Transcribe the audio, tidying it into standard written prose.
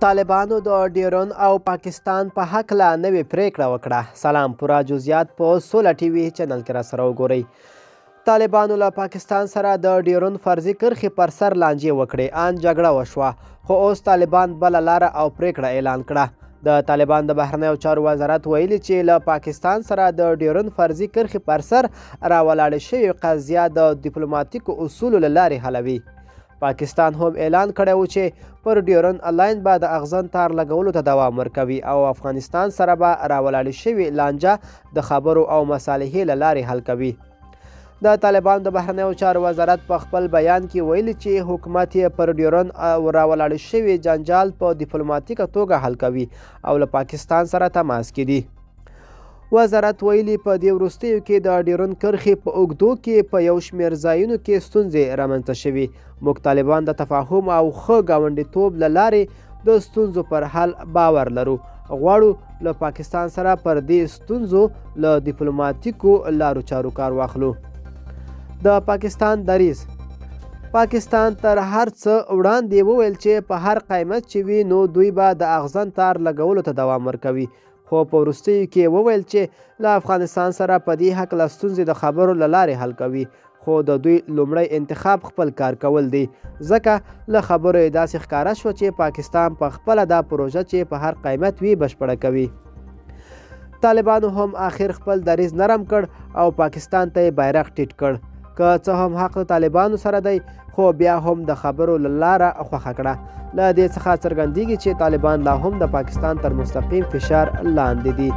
طالبانو د ډیورن او پاکستان په هکله نوې پریکړه وکړه. سلام، پوره جزئیات په سوله ټي وي چینل کې راسره وګورئ. طالبانو له پاکستان سره د ډیورن فرضي کرښې پر سر لانجې وکړې. ان جګړه وشوه، خو اوس طالبان بله لاره او پریکړه اعلان کړه. د طالبان د بهرنیو چارو وزارت ویلي چې له پاکستان سره د ډیورن فرضي کرښې پر سر راولاړې شوې قضیه د ډیپلوماتیکو اصولو له لارې حلوي. پاکستان هم اعلان کړی و چې پر ډیورن لاین به د اغزن تار لګولو ته دوام ورکوي او افغانستان سره به راولاړې شوې لانجه د خبرو او مصالحې له لارې حل کوي. د طالبانو د بهرنیو چارو وزارت په خپل بیان کې ویلي چې حکومت یې پر ډیورن راولاړې شوې جنجال په ډیپلوماتیکه توګه حل کوي او له پاکستان سره تماس کې دي. وزارت ویلي په دې وروستیو کې د ډیورن کرښې په اوږدو کې په یو شمېر ځایونو کې ستونزې رامنځته شوي. موږ طالبان د تفاهم او ښه ګاونډیتوب له لارې د ستونزو پر حل باور لرو. غواړو له پاکستان سره پر دې ستونزو له ډیپلوماتیکو لارو چارو کار واخلو. د پاکستان دریځ. پاکستان تر هر څه وړاندې وویل چې په هر قیمت چې وي نو دوی به د اغزن تار لګولو ته دوام ورکوي، خو په وروستیو کې وویل چې له افغانستان سره په دې هکله ستونزې د خبرو له لارې حل کوي، خو د دوی لومړی انتخاب خپل کار کول دی. ځکه له خبرو یې داسې ښکاره شوه چې پاکستان په خپله دا پروژه چې په هر قیمت وي بشپړه کوي. طالبانو هم آخر خپل دریځ نرم کړ او پاکستان ته یې بیرغ ټیټ کړ. که څه هم حق د طالبانو سره دی، خو بیا هم د خبرو له لاره خوښه کړه. له دې څخه څرګندېږي چې طالبان لا هم د پاکستان تر مستقیم فشار لاندې دي.